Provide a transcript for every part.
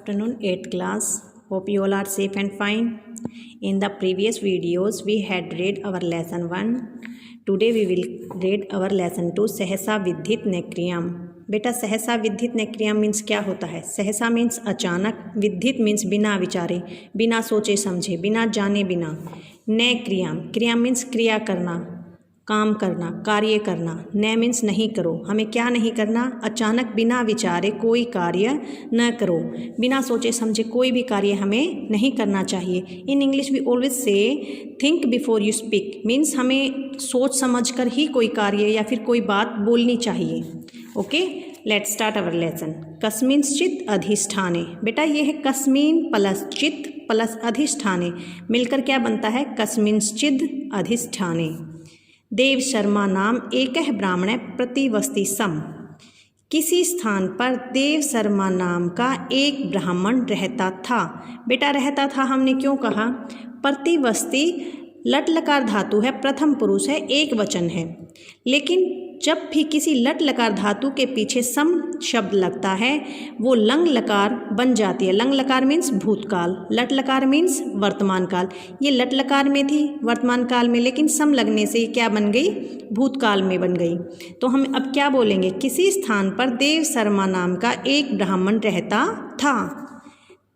afternoon 8th class. Hope you all are safe and fine. In the previous videos we had read our lesson 1. Today we will read our lesson 2 सहसा विद्धित नैक्रियम. बेटा सहसा विद्धित नैक्रियम means क्या होता है? सहसा means अचानक, विद्धित means बिना विचारे, बिना सोचे समझे, बिना जाने बिना. नैक्रियम, क्रिया मीन्स क्रिया करना, काम करना, कार्य करना. न मीन्स नहीं करो, हमें क्या नहीं करना? अचानक बिना विचारे कोई कार्य न करो, बिना सोचे समझे कोई भी कार्य हमें नहीं करना चाहिए. In English we always say think before you speak, means हमें सोच समझ कर ही कोई कार्य या फिर कोई बात बोलनी चाहिए. Okay, let's start our lesson. कस्मिंश्चित् अधिष्ठाने. बेटा ये है कस्मिन प्लस चित् प्लस अधिष्ठाने, मिलकर क्या बनता है? कस्मिंश्चिद् अधिष्ठाने. देव शर्मा नाम एक ब्राह्मण प्रतिवस्ति सम. किसी स्थान पर देव शर्मा नाम का एक ब्राह्मण रहता था. बेटा रहता था हमने क्यों कहा? प्रतिवस्ति लट लकार धातु है, प्रथम पुरुष है, एक वचन है. लेकिन जब भी किसी लट लकार धातु के पीछे सम शब्द लगता है वो लंग लकार बन जाती है. लंग लकार मीन्स भूतकाल, लट लकार मीन्स वर्तमान काल. ये लट लकार में थी वर्तमान काल में, लेकिन सम लगने से क्या बन गई? भूतकाल में बन गई. तो हम अब क्या बोलेंगे? किसी स्थान पर देव शर्मा नाम का एक ब्राह्मण रहता था.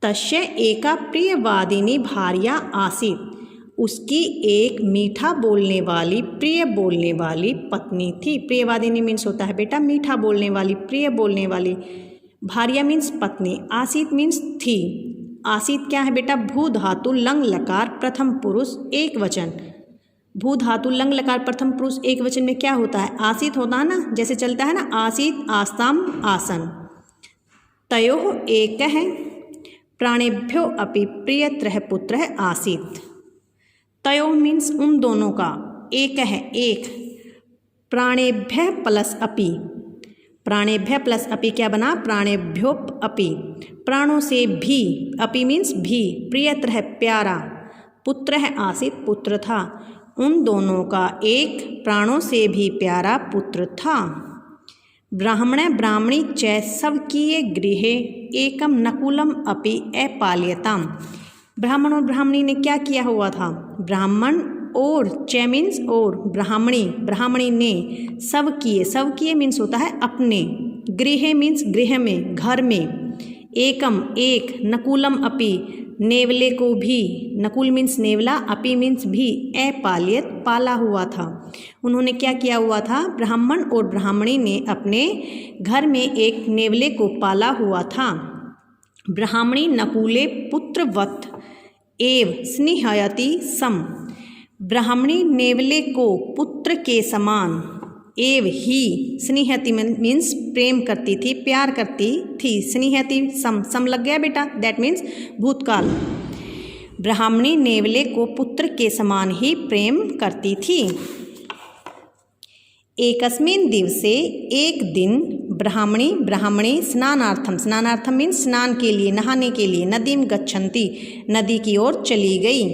तस्य एका प्रियवादिनी भार्या आसीत्. उसकी एक मीठा बोलने वाली, प्रिय बोलने वाली पत्नी थी. प्रियवादिनी मीन्स होता है बेटा मीठा बोलने वाली, प्रिय बोलने वाली. भार्या मीन्स पत्नी, आसीत मीन्स थी. आसीत क्या है बेटा? भू धातु लंग लकार प्रथम पुरुष एक वचन. भू धातु लंग लकार प्रथम पुरुष एक वचन में क्या होता है? आसीत होता है ना, जैसे चलता है ना आसीत आस्ताम आसन. तयोः एकः प्राणेभ्यो अपि प्रियत्रः पुत्रः आसीत्. तयो मीन्स उन दोनों का, एक है एक, प्राणेभ्य प्लस अपि. प्राणेभ्य प्लस अपि क्या बना? प्राणेभ्यो अपि, प्राणों से भी, अपि मीन्स भी, प्रियत्र है प्यारा, पुत्र है आसित पुत्र था. उन दोनों का एक प्राणों से भी प्यारा पुत्र था. ब्राह्मण ब्राह्मणी च स्वकीय गृहे एकम नकुलम अपि अपाल्यताम. ब्राह्मण और ब्राह्मणी ने क्या किया हुआ था? ब्राह्मण और च मीन्स और, ब्राह्मणी ब्राह्मणी ने, स्वकीय मीन्स होता है अपने, गृह मीन्स गृह में, घर में, एकम एक, नकुलम अपि नेवले को भी, नकुल मीन्स नेवला, अपि मीन्स भी, अपाल्यत पाला हुआ था. उन्होंने क्या किया हुआ था? ब्राह्मण और ब्राह्मणी ने अपने घर में एक नेवले को पाला हुआ था. ब्राह्मणी नकुले पुत्रवत एव स्नेहयति सम. ब्राह्मणी नेवले को पुत्र के समान, एव ही, स्नेहति मीन्स प्रेम करती थी, प्यार करती थी. स्नेहति सम लग गया बेटा, दैट मीन्स भूतकाल. ब्राह्मणी नेवले को पुत्र के समान ही प्रेम करती थी. एकस्मिन् दिवसे एक दिन ब्राह्मणी स्नानार्थम मीन्स स्नान के लिए, नहाने के लिए, नदीम गच्छन्ति नदी की ओर चली गई.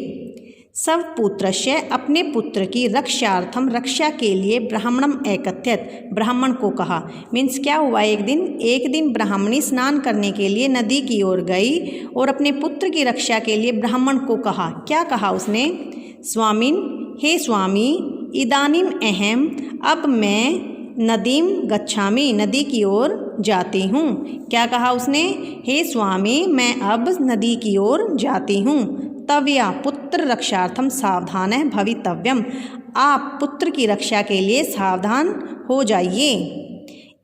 सब पुत्रस्य अपने पुत्र की रक्षार्थम रक्षा के लिए ब्राह्मणम एकथ्यत ब्राह्मण को कहा. मीन्स क्या हुआ? एक दिन ब्राह्मणी स्नान करने के लिए नदी की ओर गई और अपने पुत्र की रक्षा के लिए ब्राह्मण को कहा. क्या कहा उसने? स्वामिन, हे स्वामी, इदानीम अहम, अब मैं नदीम गच्छामि नदी की ओर जाती हूँ. क्या कहा उसने? हे स्वामी, मैं अब नदी की ओर जाती हूँ. तव्या पुत्र रक्षार्थम सावधान है भवितव्यम. आप पुत्र की रक्षा के लिए सावधान हो जाइए.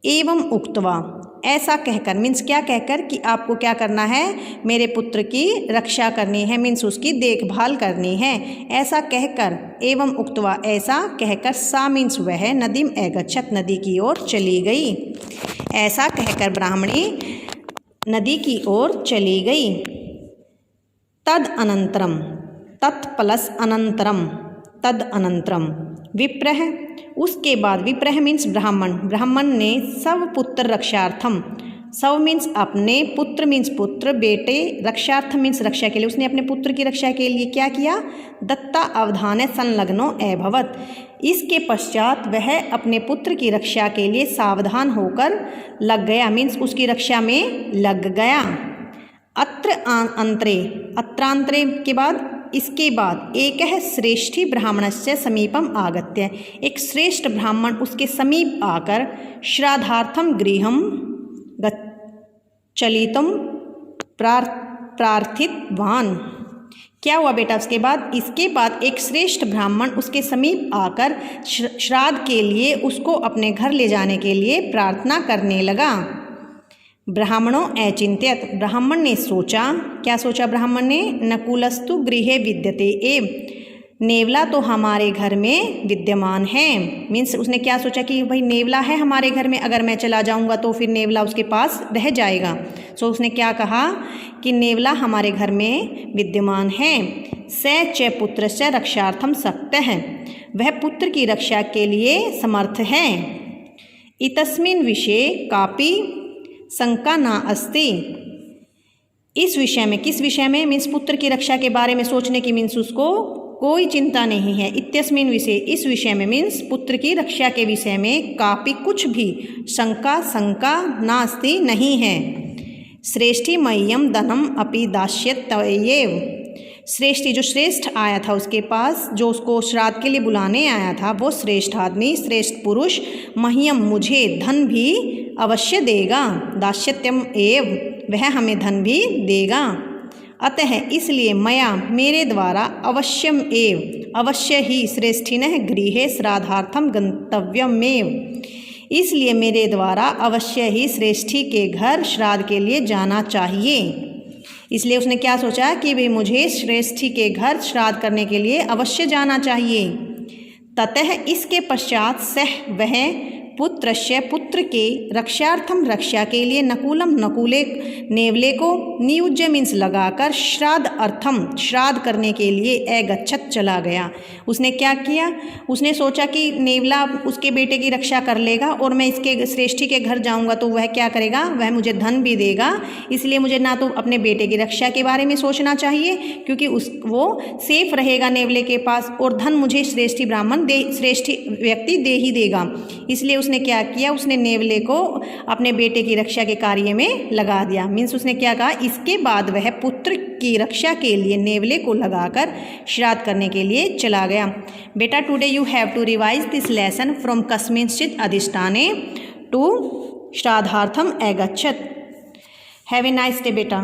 एवं उक्तवा, ऐसा कहकर मीन्स क्या कहकर? कि आपको क्या करना है? मेरे पुत्र की रक्षा करनी है, मीन्स उसकी देखभाल करनी है. ऐसा कहकर, एवं उक्तवा ऐसा कहकर, सा मीन्स वह, नदीम अगच्छत नदी की ओर चली गई. ऐसा कहकर ब्राह्मणी नदी की ओर चली गई. तद अनंतरम, तत् प्लस अनंतरम, तद अनंतरम विप्रह, उसके बाद, विप्रह मीन्स ब्राह्मण, ब्राह्मण ने सब पुत्र रक्षार्थम, सव मीन्स अपने, पुत्र मीन्स पुत्र, बेटे, रक्षार्थ मीन्स रक्षा के लिए, उसने अपने पुत्र की रक्षा के लिए क्या किया? दत्ता अवधान संलग्नो अभवत. इसके पश्चात वह अपने पुत्र की रक्षा के लिए सावधान होकर लग गया, मीन्स उसकी रक्षा में लग गया. अत्र अंतरे, अत्रांतरे के बाद इसके बाद एकः श्रेष्ठी ब्राह्मणस्य समीपम आगत्य, एक श्रेष्ठ ब्राह्मण उसके समीप आकर श्राद्धार्थम गृहम गच्छलितुम प्रार्थितवान। क्या हुआ बेटा उसके बाद? इसके बाद एक श्रेष्ठ ब्राह्मण उसके समीप आकर श्राद्ध के लिए उसको अपने घर ले जाने के लिए प्रार्थना करने लगा। ब्राह्मणों अचिंत्यत, ब्राह्मण ने सोचा, क्या सोचा ब्राह्मण ने? नकुलस्तु गृहे विद्यते एव, नेवला तो हमारे घर में विद्यमान है। मीन्स उसने क्या सोचा कि भाई नेवला है हमारे घर में, अगर मैं चला जाऊंगा तो फिर नेवला उसके पास रह जाएगा। सो उसने क्या कहा कि नेवला हमारे घर में विद्यमान है। स च पुत्रस्य रक्षार्थम शक्तः, वह पुत्र की रक्षा के लिए समर्थ है। इतस्मिन् विषये कापि शंका न अस्ति, इस विषय में, किस विषय में? मीन्स पुत्र की रक्षा के बारे में सोचने की मीन्स उसको कोई चिंता नहीं है। इत्यस्मिन् विषय, इस विषय में मीन्स पुत्र की रक्षा के विषय में कापि कुछ भी शंका नास्ति नहीं है। श्रेष्ठी मह्यम धनम अपि दास्यत्येव, श्रेष्ठी जो श्रेष्ठ आया था उसके पास, जो उसको श्राद्ध के लिए बुलाने आया था, वो श्रेष्ठ आदमी, श्रेष्ठ पुरुष मह्यम मुझे धन भी अवश्य देगा। दास्यत्यम एव, वह हमें धन भी देगा। अतः इसलिए मया, मेरे द्वारा अवश्यम एव, अवश्य ही श्रेष्ठिनः गृहे श्राद्धार्थम गंतव्यमेव, इसलिए मेरे द्वारा अवश्य ही श्रेष्ठी के घर श्राद्ध के लिए जाना चाहिए। इसलिए उसने क्या सोचा कि भाई मुझे श्रेष्ठी के घर श्राद्ध करने के लिए अवश्य जाना चाहिए। ततः इसके पश्चात सह वह पुत्रस्य, पुत्र के रक्षार्थम, रक्षा के लिए, नकुलम, नकुले, नेवले को, नियुज्य मीन्स लगाकर, श्राद्ध अर्थम, श्राद्ध करने के लिए अगच्छत, चला गया। उसने क्या किया? उसने सोचा कि नेवला उसके बेटे की रक्षा कर लेगा और मैं इसके श्रेष्ठी के घर जाऊंगा तो वह क्या करेगा? वह मुझे धन भी देगा। इसलिए मुझे ना तो अपने बेटे की रक्षा के बारे में सोचना चाहिए क्योंकि वो सेफ रहेगा नेवले के पास, और धन मुझे श्रेष्ठी ब्राह्मण श्रेष्ठी व्यक्ति दे ही देगा। इसलिए उसने क्या किया? उसने नेवले को अपने बेटे की रक्षा के कार्य में लगा दिया। मीन्स उसने क्या कहा? इसके बाद वह पुत्र की रक्षा के लिए नेवले को लगाकर श्राद्ध करने के लिए चला गया। बेटा today you have to revise this lesson from कस्मिंश्चित् अधिष्ठाने टू श्राद्धार्थम अगच्छत्। हैव ए नाइस डे बेटा।